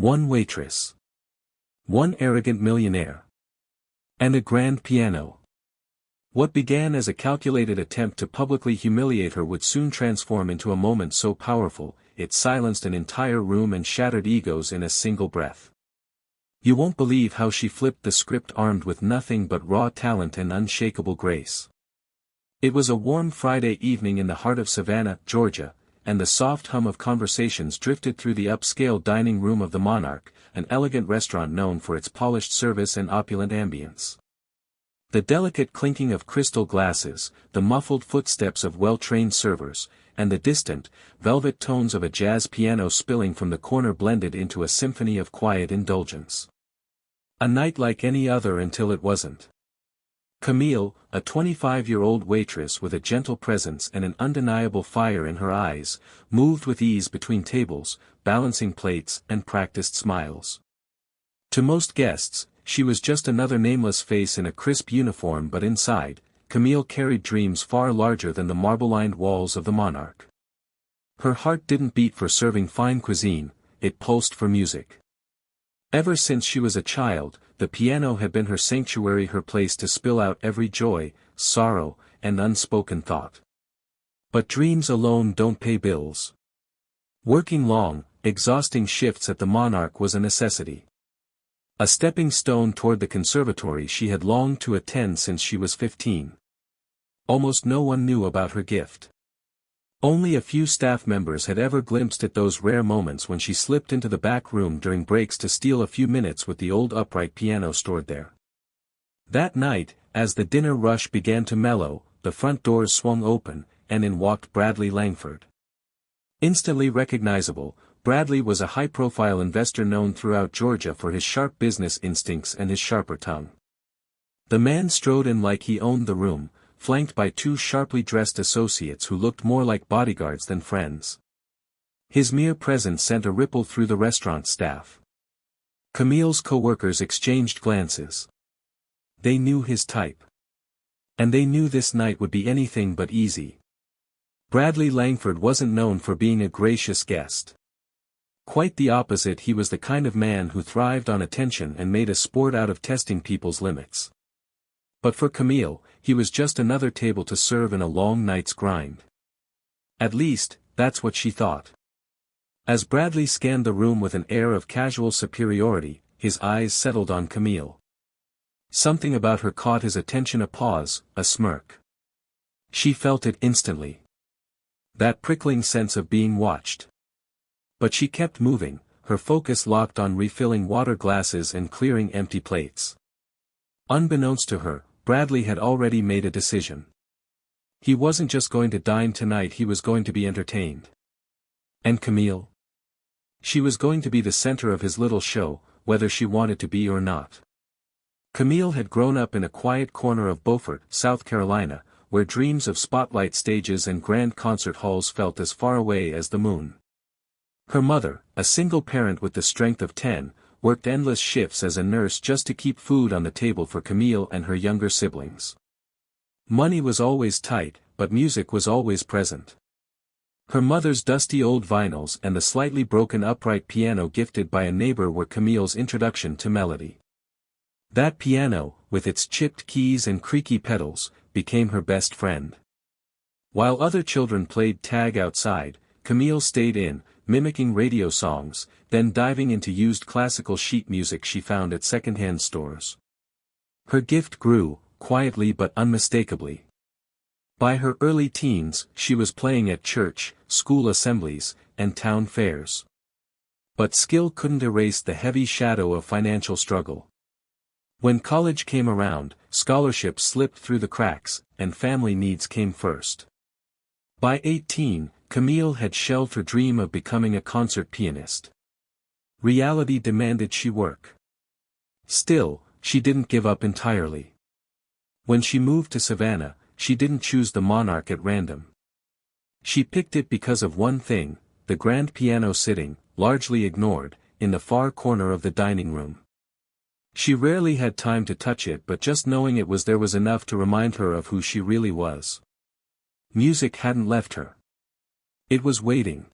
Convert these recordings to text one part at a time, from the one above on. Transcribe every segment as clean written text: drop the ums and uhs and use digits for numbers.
one waitress, one arrogant millionaire, and a grand piano. What began as a calculated attempt to publicly humiliate her would soon transform into a moment so powerful, it silenced an entire room and shattered egos in a single breath. You won't believe how she flipped the script armed with nothing but raw talent and unshakable grace. It was a warm Friday evening in the heart of Savannah, Georgia, and the soft hum of conversations drifted through the upscale dining room of the Monarch, an elegant restaurant known for its polished service and opulent ambience. The delicate clinking of crystal glasses, the muffled footsteps of well-trained servers, and the distant, velvet tones of a jazz piano spilling from the corner blended into a symphony of quiet indulgence. A night like any other until it wasn't. Camille, a 25-year-old waitress with a gentle presence and an undeniable fire in her eyes, moved with ease between tables, balancing plates and practiced smiles. To most guests, she was just another nameless face in a crisp uniform, but inside, Camille carried dreams far larger than the marble-lined walls of the Monarch. Her heart didn't beat for serving fine cuisine, it pulsed for music. Ever since she was a child, the piano had been her sanctuary, her place to spill out every joy, sorrow, and unspoken thought. But dreams alone don't pay bills. Working long, exhausting shifts at the Monarch was a necessity. A stepping stone toward the conservatory she had longed to attend since she was 15. Almost no one knew about her gift. Only a few staff members had ever glimpsed at those rare moments when she slipped into the back room during breaks to steal a few minutes with the old upright piano stored there. That night, as the dinner rush began to mellow, the front doors swung open, and in walked Bradley Langford. Instantly recognizable, Bradley was a high-profile investor known throughout Georgia for his sharp business instincts and his sharper tongue. The man strode in like he owned the room, flanked by two sharply dressed associates who looked more like bodyguards than friends. His mere presence sent a ripple through the restaurant staff. Camille's co-workers exchanged glances. They knew his type. And they knew this night would be anything but easy. Bradley Langford wasn't known for being a gracious guest. Quite the opposite, he was the kind of man who thrived on attention and made a sport out of testing people's limits. But for Camille, he was just another table to serve in a long night's grind. At least, that's what she thought. As Bradley scanned the room with an air of casual superiority, his eyes settled on Camille. Something about her caught his attention, a pause, a smirk. She felt it instantly. That prickling sense of being watched. But she kept moving, her focus locked on refilling water glasses and clearing empty plates. Unbeknownst to her, Bradley had already made a decision. He wasn't just going to dine tonight, he was going to be entertained. And Camille? She was going to be the center of his little show, whether she wanted to be or not. Camille had grown up in a quiet corner of Beaufort, South Carolina, where dreams of spotlight stages and grand concert halls felt as far away as the moon. Her mother, a single parent with the strength of 10, worked endless shifts as a nurse just to keep food on the table for Camille and her younger siblings. Money was always tight, but music was always present. Her mother's dusty old vinyls and the slightly broken upright piano gifted by a neighbor were Camille's introduction to melody. That piano, with its chipped keys and creaky pedals, became her best friend. While other children played tag outside, Camille stayed in, mimicking radio songs, then diving into used classical sheet music she found at second-hand stores. Her gift grew, quietly but unmistakably. By her early teens, she was playing at church, school assemblies, and town fairs. But skill couldn't erase the heavy shadow of financial struggle. When college came around, scholarships slipped through the cracks, and family needs came first. By 18, Camille had shelved her dream of becoming a concert pianist. Reality demanded she work. Still, she didn't give up entirely. When she moved to Savannah, she didn't choose the Monarch at random. She picked it because of one thing, the grand piano sitting, largely ignored, in the far corner of the dining room. She rarely had time to touch it, but just knowing it was there was enough to remind her of who she really was. Music hadn't left her. It was waiting.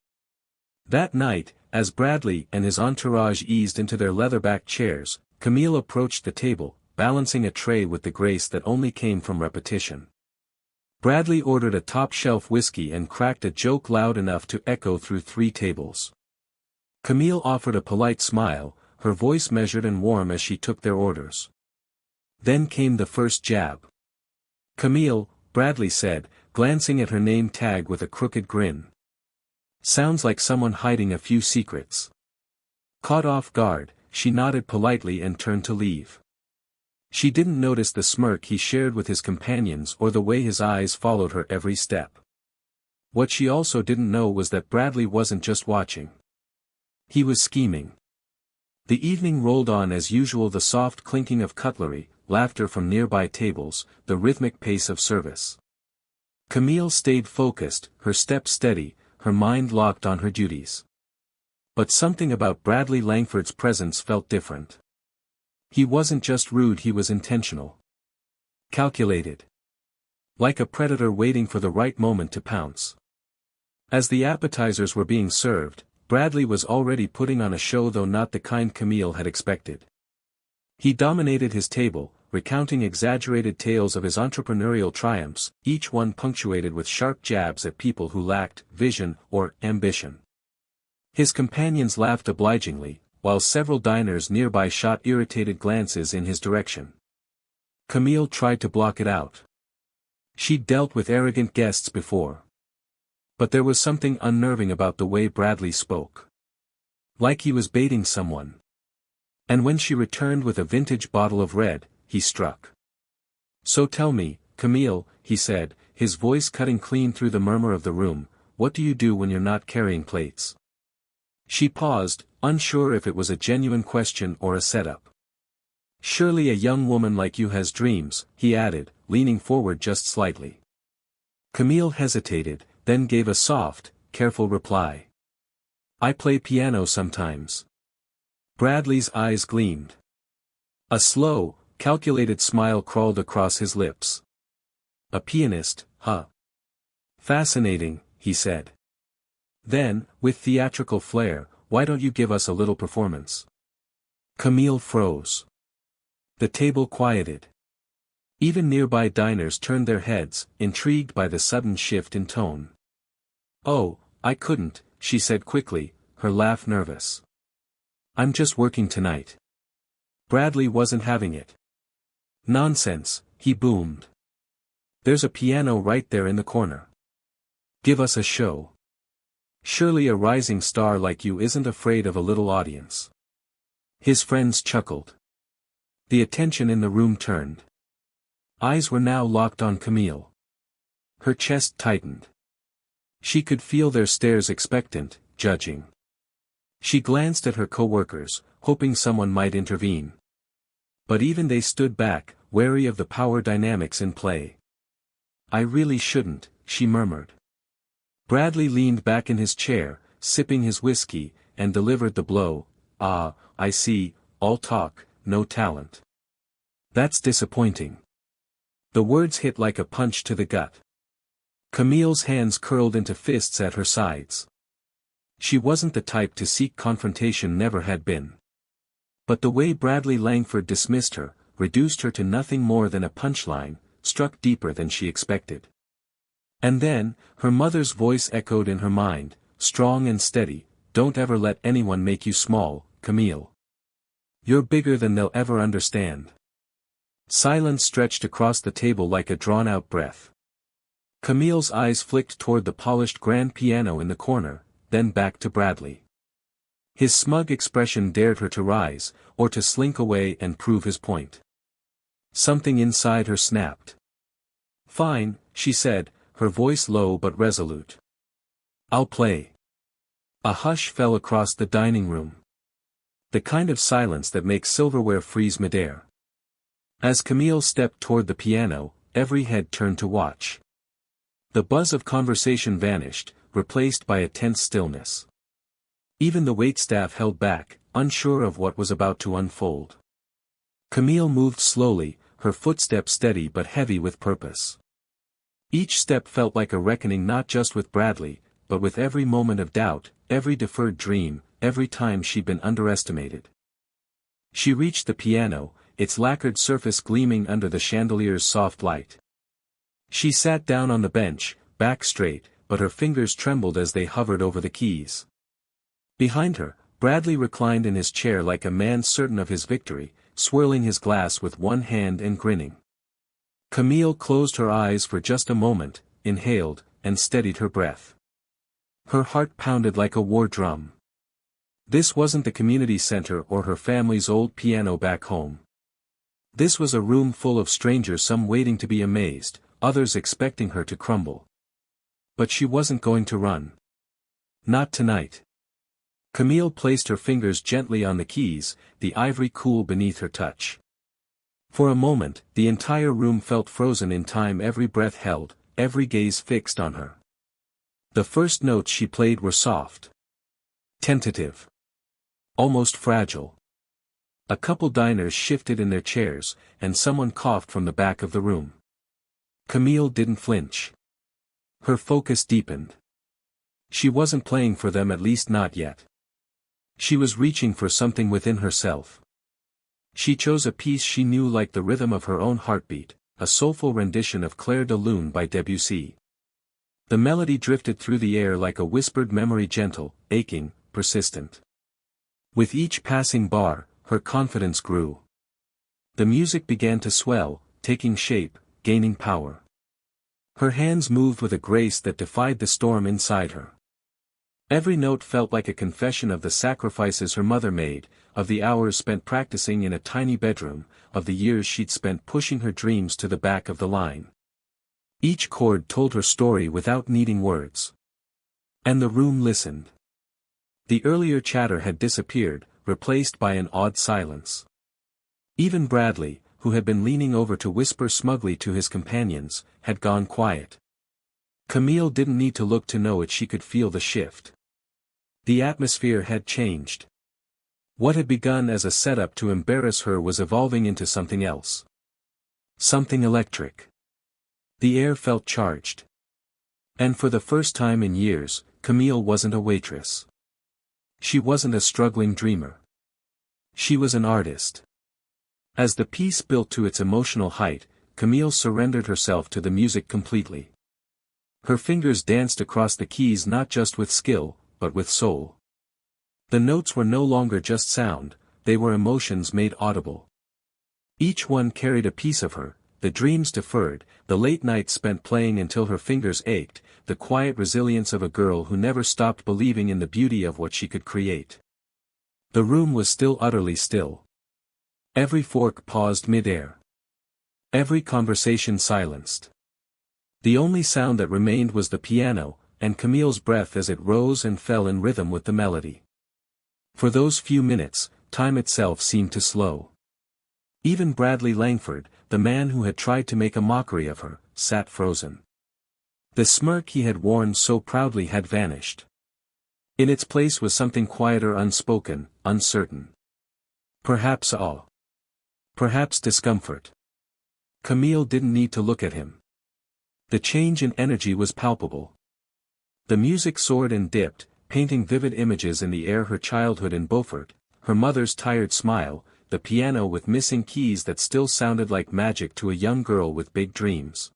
That night, as Bradley and his entourage eased into their leather-backed chairs, Camille approached the table, balancing a tray with the grace that only came from repetition. Bradley ordered a top-shelf whiskey and cracked a joke loud enough to echo through 3 tables. Camille offered a polite smile, her voice measured and warm as she took their orders. Then came the first jab. "Camille," Bradley said, glancing at her name tag with a crooked grin. "Sounds like someone hiding a few secrets." Caught off guard, she nodded politely and turned to leave. She didn't notice the smirk he shared with his companions or the way his eyes followed her every step. What she also didn't know was that Bradley wasn't just watching. He was scheming. The evening rolled on as usual, the soft clinking of cutlery, laughter from nearby tables, the rhythmic pace of service. Camille stayed focused, her step steady, her mind locked on her duties. But something about Bradley Langford's presence felt different. He wasn't just rude, he was intentional. Calculated. Like a predator waiting for the right moment to pounce. As the appetizers were being served, Bradley was already putting on a show, though not the kind Camille had expected. He dominated his table, recounting exaggerated tales of his entrepreneurial triumphs, each one punctuated with sharp jabs at people who lacked vision or ambition. His companions laughed obligingly, while several diners nearby shot irritated glances in his direction. Camille tried to block it out. She'd dealt with arrogant guests before. But there was something unnerving about the way Bradley spoke. Like he was baiting someone. And when she returned with a vintage bottle of red, he struck. "So tell me, Camille," he said, his voice cutting clean through the murmur of the room, "what do you do when you're not carrying plates?" She paused, unsure if it was a genuine question or a setup. "Surely a young woman like you has dreams," he added, leaning forward just slightly. Camille hesitated, then gave a soft, careful reply. "I play piano sometimes." Bradley's eyes gleamed. A slow, calculated smile crawled across his lips. "A pianist, huh? Fascinating," he said. Then, with theatrical flair, "Why don't you give us a little performance?" Camille froze. The table quieted. Even nearby diners turned their heads, intrigued by the sudden shift in tone. "Oh, I couldn't," she said quickly, her laugh nervous. "I'm just working tonight." Bradley wasn't having it. "Nonsense," he boomed. "There's a piano right there in the corner. Give us a show. Surely a rising star like you isn't afraid of a little audience." His friends chuckled. The attention in the room turned. Eyes were now locked on Camille. Her chest tightened. She could feel their stares, expectant, judging. She glanced at her co-workers, hoping someone might intervene. But even they stood back, wary of the power dynamics in play. "I really shouldn't," she murmured. Bradley leaned back in his chair, sipping his whiskey, and delivered the blow. "Ah, I see, all talk, no talent. That's disappointing." The words hit like a punch to the gut. Camille's hands curled into fists at her sides. She wasn't the type to seek confrontation, never had been. But the way Bradley Langford dismissed her, reduced her to nothing more than a punchline, struck deeper than she expected. And then, her mother's voice echoed in her mind, strong and steady, "Don't ever let anyone make you small, Camille. You're bigger than they'll ever understand." Silence stretched across the table like a drawn-out breath. Camille's eyes flicked toward the polished grand piano in the corner, then back to Bradley. His smug expression dared her to rise, or to slink away and prove his point. Something inside her snapped. "Fine," she said, her voice low but resolute. "I'll play." A hush fell across the dining room. The kind of silence that makes silverware freeze midair. As Camille stepped toward the piano, every head turned to watch. The buzz of conversation vanished, replaced by a tense stillness. Even the waitstaff held back, unsure of what was about to unfold. Camille moved slowly, her footsteps steady but heavy with purpose. Each step felt like a reckoning, not just with Bradley, but with every moment of doubt, every deferred dream, every time she'd been underestimated. She reached the piano, its lacquered surface gleaming under the chandelier's soft light. She sat down on the bench, back straight, but her fingers trembled as they hovered over the keys. Behind her, Bradley reclined in his chair like a man certain of his victory, swirling his glass with one hand and grinning. Camille closed her eyes for just a moment, inhaled, and steadied her breath. Her heart pounded like a war drum. This wasn't the community center or her family's old piano back home. This was a room full of strangers, some waiting to be amazed, others expecting her to crumble. But she wasn't going to run. Not tonight. Camille placed her fingers gently on the keys, the ivory cool beneath her touch. For a moment, the entire room felt frozen in time, every breath held, every gaze fixed on her. The first notes she played were soft. Tentative. Almost fragile. A couple diners shifted in their chairs, and someone coughed from the back of the room. Camille didn't flinch. Her focus deepened. She wasn't playing for them, at least not yet. She was reaching for something within herself. She chose a piece she knew like the rhythm of her own heartbeat, a soulful rendition of Clair de Lune by Debussy. The melody drifted through the air like a whispered memory, gentle, aching, persistent. With each passing bar, her confidence grew. The music began to swell, taking shape, gaining power. Her hands moved with a grace that defied the storm inside her. Every note felt like a confession of the sacrifices her mother made, of the hours spent practicing in a tiny bedroom, of the years she'd spent pushing her dreams to the back of the line. Each chord told her story without needing words. And the room listened. The earlier chatter had disappeared, replaced by an awed silence. Even Bradley, who had been leaning over to whisper smugly to his companions, had gone quiet. Camille didn't need to look to know it, she could feel the shift. The atmosphere had changed. What had begun as a setup to embarrass her was evolving into something else. Something electric. The air felt charged. And for the first time in years, Camille wasn't a waitress. She wasn't a struggling dreamer. She was an artist. As the piece built to its emotional height, Camille surrendered herself to the music completely. Her fingers danced across the keys not just with skill, but with soul. The notes were no longer just sound, they were emotions made audible. Each one carried a piece of her, the dreams deferred, the late nights spent playing until her fingers ached, the quiet resilience of a girl who never stopped believing in the beauty of what she could create. The room was still utterly still. Every fork paused mid-air. Every conversation silenced. The only sound that remained was the piano, and Camille's breath as it rose and fell in rhythm with the melody. For those few minutes, time itself seemed to slow. Even Bradley Langford, the man who had tried to make a mockery of her, sat frozen. The smirk he had worn so proudly had vanished. In its place was something quieter, unspoken, uncertain. Perhaps awe. Perhaps discomfort. Camille didn't need to look at him. The change in energy was palpable. The music soared and dipped, painting vivid images in the air, her childhood in Beaufort, her mother's tired smile, the piano with missing keys that still sounded like magic to a young girl with big dreams.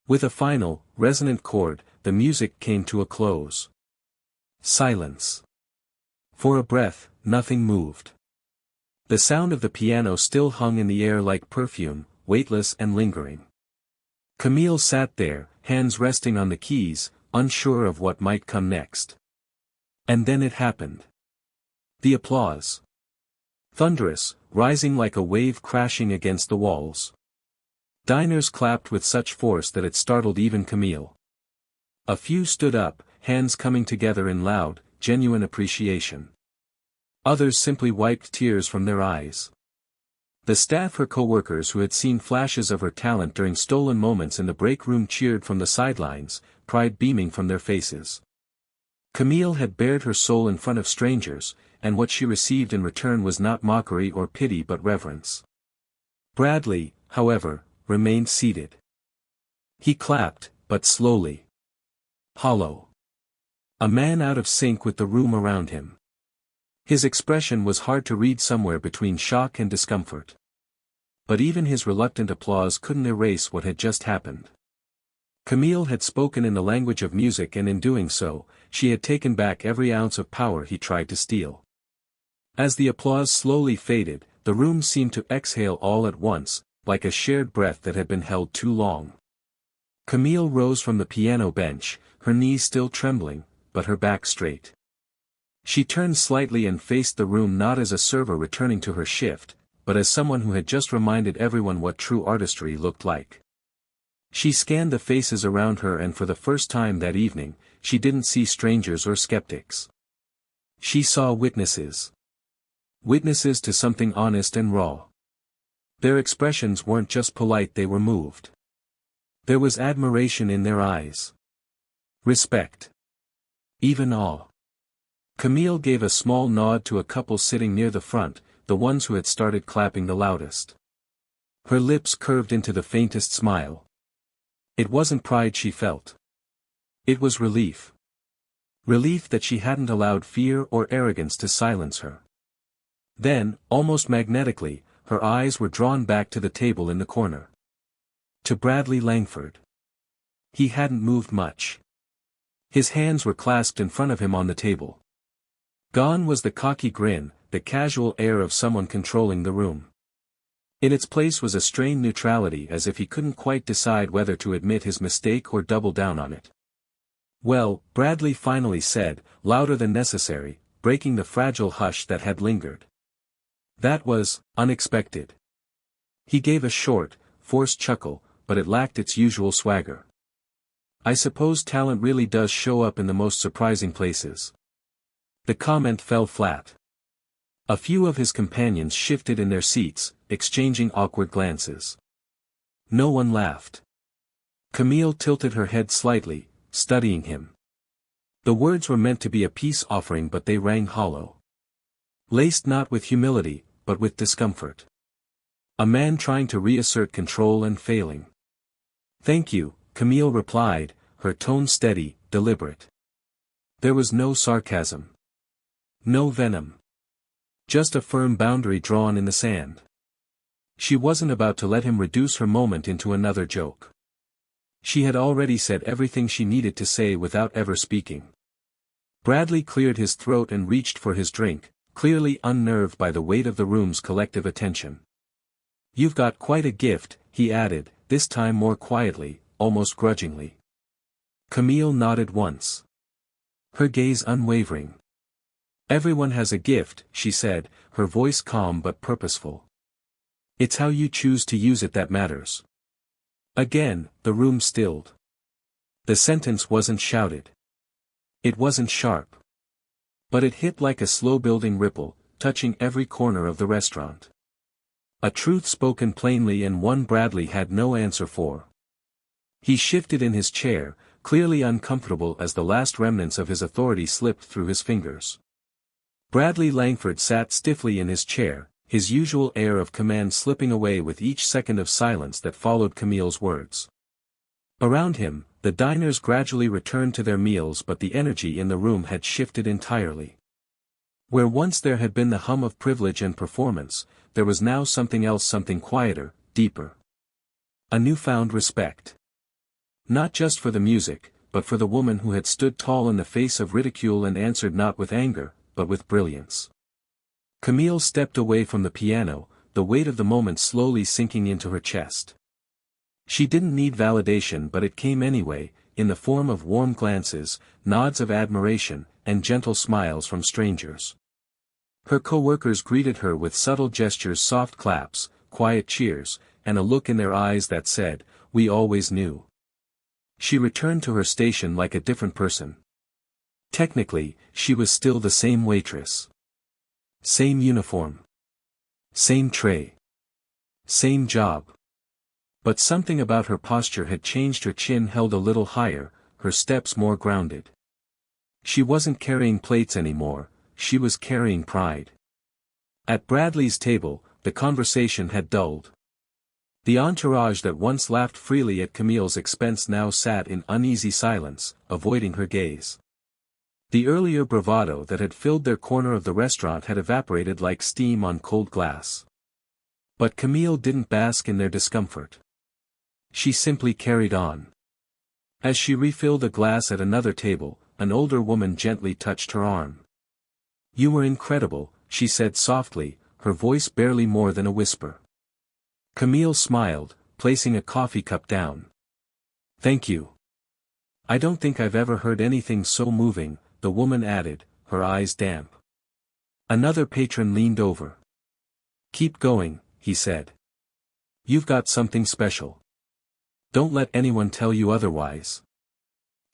With a final, resonant chord, the music came to a close. Silence. For a breath, nothing moved. The sound of the piano still hung in the air like perfume, weightless and lingering. Camille sat there, hands resting on the keys, unsure of what might come next. And then it happened. The applause. Thunderous, rising like a wave crashing against the walls. Diners clapped with such force that it startled even Camille. A few stood up, hands coming together in loud, genuine appreciation. Others simply wiped tears from their eyes. The staff, her co-workers who had seen flashes of her talent during stolen moments in the break room, cheered from the sidelines, pride beaming from their faces. Camille had bared her soul in front of strangers, and what she received in return was not mockery or pity but reverence. Bradley, however, remained seated. He clapped, but slowly. Hollow. A man out of sync with the room around him. His expression was hard to read, somewhere between shock and discomfort. But even his reluctant applause couldn't erase what had just happened. Camille had spoken in the language of music, and in doing so, she had taken back every ounce of power he tried to steal. As the applause slowly faded, the room seemed to exhale all at once, like a shared breath that had been held too long. Camille rose from the piano bench, her knees still trembling, but her back straight. She turned slightly and faced the room, not as a server returning to her shift, but as someone who had just reminded everyone what true artistry looked like. She scanned the faces around her, and for the first time that evening, she didn't see strangers or skeptics. She saw witnesses. Witnesses to something honest and raw. Their expressions weren't just polite, they were moved. There was admiration in their eyes. Respect. Even awe. Camille gave a small nod to a couple sitting near the front, the ones who had started clapping the loudest. Her lips curved into the faintest smile. It wasn't pride she felt. It was relief. Relief that she hadn't allowed fear or arrogance to silence her. Then, almost magnetically, her eyes were drawn back to the table in the corner. To Bradley Langford. He hadn't moved much. His hands were clasped in front of him on the table. Gone was the cocky grin, the casual air of someone controlling the room. In its place was a strained neutrality, as if he couldn't quite decide whether to admit his mistake or double down on it. "Well," Bradley finally said, louder than necessary, breaking the fragile hush that had lingered. "That was unexpected." He gave a short, forced chuckle, but it lacked its usual swagger. "I suppose talent really does show up in the most surprising places." The comment fell flat. A few of his companions shifted in their seats, exchanging awkward glances. No one laughed. Camille tilted her head slightly, studying him. The words were meant to be a peace offering, but they rang hollow. Laced not with humility, but with discomfort. A man trying to reassert control and failing. "Thank you," Camille replied, her tone steady, deliberate. There was no sarcasm. No venom. Just a firm boundary drawn in the sand. She wasn't about to let him reduce her moment into another joke. She had already said everything she needed to say without ever speaking. Bradley cleared his throat and reached for his drink, clearly unnerved by the weight of the room's collective attention. "You've got quite a gift," he added, this time more quietly, almost grudgingly. Camille nodded once. Her gaze unwavering. "Everyone has a gift," she said, her voice calm but purposeful. "It's how you choose to use it that matters." Again, the room stilled. The sentence wasn't shouted. It wasn't sharp. But it hit like a slow-building ripple, touching every corner of the restaurant. A truth spoken plainly, and one Bradley had no answer for. He shifted in his chair, clearly uncomfortable as the last remnants of his authority slipped through his fingers. Bradley Langford sat stiffly in his chair, his usual air of command slipping away with each second of silence that followed Camille's words. Around him, the diners gradually returned to their meals, but the energy in the room had shifted entirely. Where once there had been the hum of privilege and performance, there was now something else, something quieter, deeper. A newfound respect. Not just for the music, but for the woman who had stood tall in the face of ridicule and answered not with anger, but with brilliance. Camille stepped away from the piano, the weight of the moment slowly sinking into her chest. She didn't need validation, but it came anyway, in the form of warm glances, nods of admiration, and gentle smiles from strangers. Her co-workers greeted her with subtle gestures, soft claps, quiet cheers, and a look in their eyes that said, "We always knew." She returned to her station like a different person. Technically, she was still the same waitress. Same uniform. Same tray. Same job. But something about her posture had changed. Her chin held a little higher, her steps more grounded. She wasn't carrying plates anymore, she was carrying pride. At Bradley's table, the conversation had dulled. The entourage that once laughed freely at Camille's expense now sat in uneasy silence, avoiding her gaze. The earlier bravado that had filled their corner of the restaurant had evaporated like steam on cold glass. But Camille didn't bask in their discomfort. She simply carried on. As she refilled a glass at another table, an older woman gently touched her arm. "You were incredible," she said softly, her voice barely more than a whisper. Camille smiled, placing a coffee cup down. "Thank you. I don't think I've ever heard anything so moving," the woman added, her eyes damp. Another patron leaned over. "Keep going," he said. "You've got something special. Don't let anyone tell you otherwise."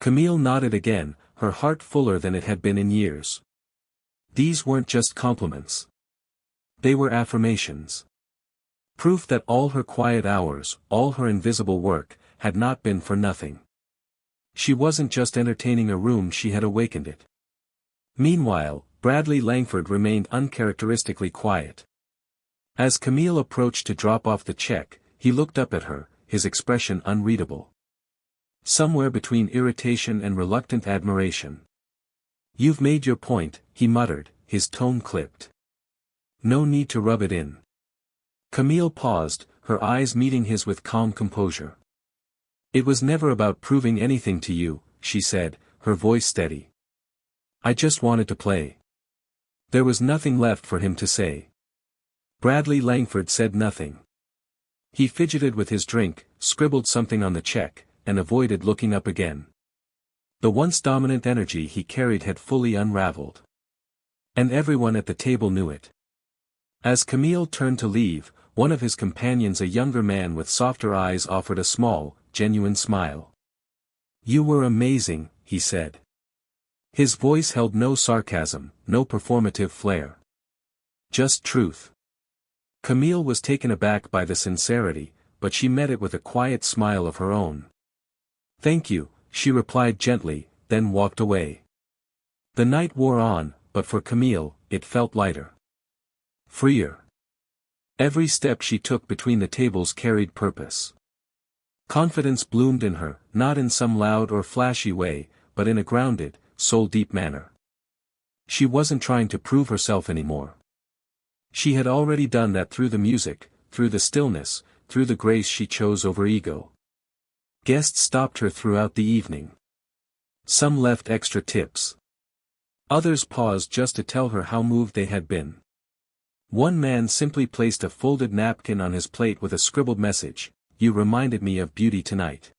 Camille nodded again, her heart fuller than it had been in years. These weren't just compliments. They were affirmations. Proof that all her quiet hours, all her invisible work, had not been for nothing. She wasn't just entertaining a room, she had awakened it. Meanwhile, Bradley Langford remained uncharacteristically quiet. As Camille approached to drop off the check, he looked up at her, his expression unreadable. Somewhere between irritation and reluctant admiration. "You've made your point," he muttered, his tone clipped. "No need to rub it in." Camille paused, her eyes meeting his with calm composure. "It was never about proving anything to you," she said, her voice steady. "I just wanted to play." There was nothing left for him to say. Bradley Langford said nothing. He fidgeted with his drink, scribbled something on the check, and avoided looking up again. The once dominant energy he carried had fully unraveled. And everyone at the table knew it. As Camille turned to leave, one of his companions, a younger man with softer eyes, offered a small, genuine smile. "You were amazing," he said. His voice held no sarcasm, no performative flair. Just truth. Camille was taken aback by the sincerity, but she met it with a quiet smile of her own. "Thank you," she replied gently, then walked away. The night wore on, but for Camille, it felt lighter. Freer. Every step she took between the tables carried purpose. Confidence bloomed in her, not in some loud or flashy way, but in a grounded, soul-deep manner. She wasn't trying to prove herself anymore. She had already done that through the music, through the stillness, through the grace she chose over ego. Guests stopped her throughout the evening. Some left extra tips. Others paused just to tell her how moved they had been. One man simply placed a folded napkin on his plate with a scribbled message, "You reminded me of beauty tonight."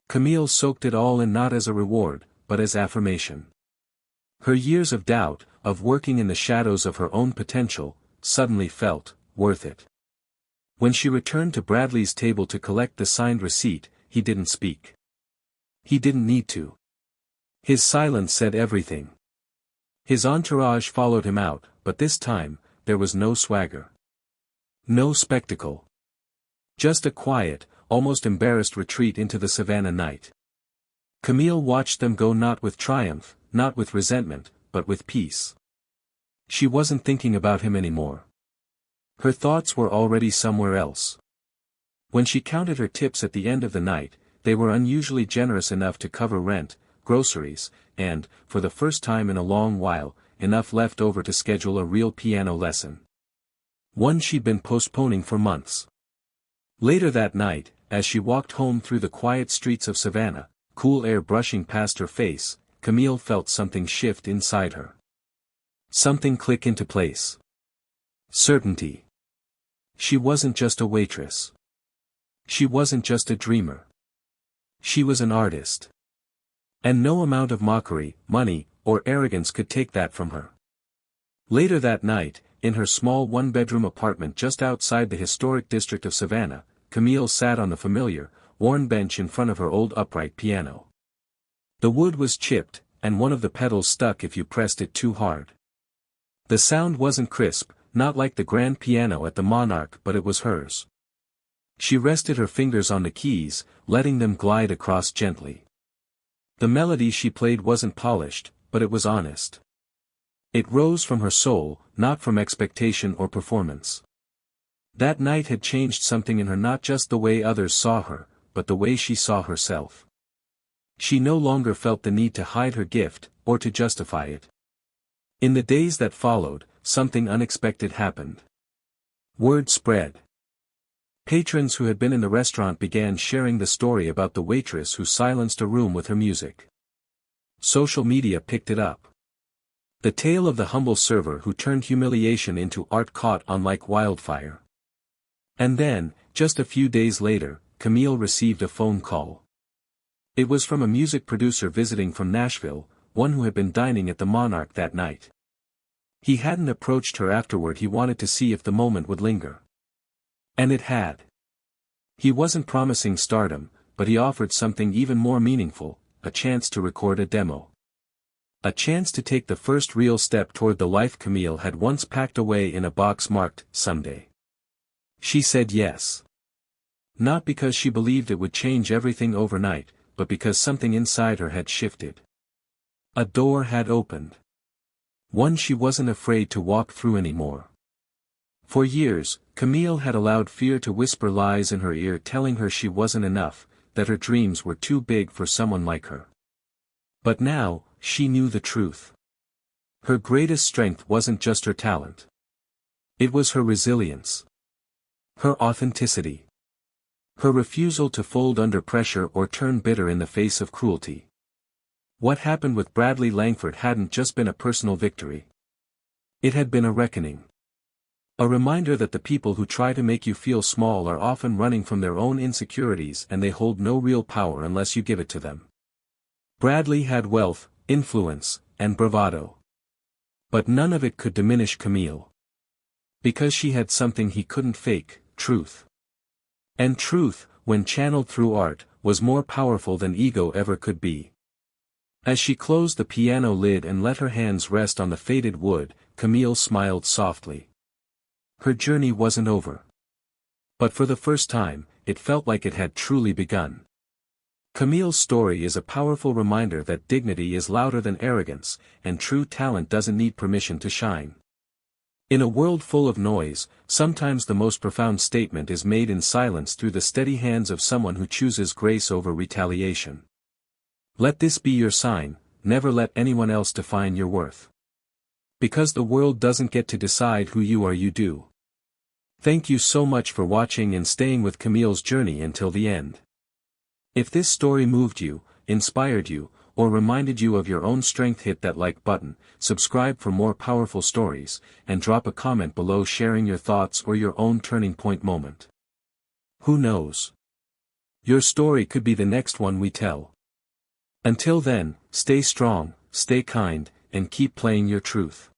Camille soaked it all in, not as a reward, but as affirmation. Her years of doubt, of working in the shadows of her own potential, suddenly felt worth it. When she returned to Bradley's table to collect the signed receipt, he didn't speak. He didn't need to. His silence said everything. His entourage followed him out, but this time, there was no swagger. No spectacle. Just a quiet, almost embarrassed retreat into the savannah night. Camille watched them go, not with triumph, not with resentment, but with peace. She wasn't thinking about him anymore. Her thoughts were already somewhere else. When she counted her tips at the end of the night, they were unusually generous, enough to cover rent, groceries, and, for the first time in a long while, enough left over to schedule a real piano lesson. One she'd been postponing for months. Later that night, as she walked home through the quiet streets of Savannah, cool air brushing past her face, Camille felt something shift inside her. Something click into place. Certainty. She wasn't just a waitress. She wasn't just a dreamer. She was an artist. And no amount of mockery, money, or arrogance could take that from her. Later that night, in her small one-bedroom apartment just outside the historic district of Savannah, Camille sat on the familiar, worn bench in front of her old upright piano. The wood was chipped, and one of the pedals stuck if you pressed it too hard. The sound wasn't crisp, not like the grand piano at the Monarch, but it was hers. She rested her fingers on the keys, letting them glide across gently. The melody she played wasn't polished, but it was honest. It rose from her soul, not from expectation or performance. That night had changed something in her, not just the way others saw her, but the way she saw herself. She no longer felt the need to hide her gift, or to justify it. In the days that followed, something unexpected happened. Word spread. Patrons who had been in the restaurant began sharing the story about the waitress who silenced a room with her music. Social media picked it up. The tale of the humble server who turned humiliation into art caught on like wildfire. And then, just a few days later, Camille received a phone call. It was from a music producer visiting from Nashville, one who had been dining at the Monarch that night. He hadn't approached her afterward. He wanted to see if the moment would linger. And it had. He wasn't promising stardom, but he offered something even more meaningful, a chance to record a demo. A chance to take the first real step toward the life Camille had once packed away in a box marked, someday. She said yes. Not because she believed it would change everything overnight, but because something inside her had shifted. A door had opened. One she wasn't afraid to walk through anymore. For years, Camille had allowed fear to whisper lies in her ear telling her she wasn't enough, that her dreams were too big for someone like her. But now, she knew the truth. Her greatest strength wasn't just her talent. It was her resilience. Her authenticity. Her refusal to fold under pressure or turn bitter in the face of cruelty. What happened with Bradley Langford hadn't just been a personal victory. It had been a reckoning. A reminder that the people who try to make you feel small are often running from their own insecurities and they hold no real power unless you give it to them. Bradley had wealth, influence, and bravado. But none of it could diminish Camille. Because she had something he couldn't fake, truth. And truth, when channeled through art, was more powerful than ego ever could be. As she closed the piano lid and let her hands rest on the faded wood, Camille smiled softly. Her journey wasn't over. But for the first time, it felt like it had truly begun. Camille's story is a powerful reminder that dignity is louder than arrogance, and true talent doesn't need permission to shine. In a world full of noise, sometimes the most profound statement is made in silence through the steady hands of someone who chooses grace over retaliation. Let this be your sign, never let anyone else define your worth. Because the world doesn't get to decide who you are, you do. Thank you so much for watching and staying with Camille's journey until the end. If this story moved you, inspired you, or reminded you of your own strength, hit that like button, subscribe for more powerful stories, and drop a comment below sharing your thoughts or your own turning point moment. Who knows? Your story could be the next one we tell. Until then, stay strong, stay kind, and keep playing your truth.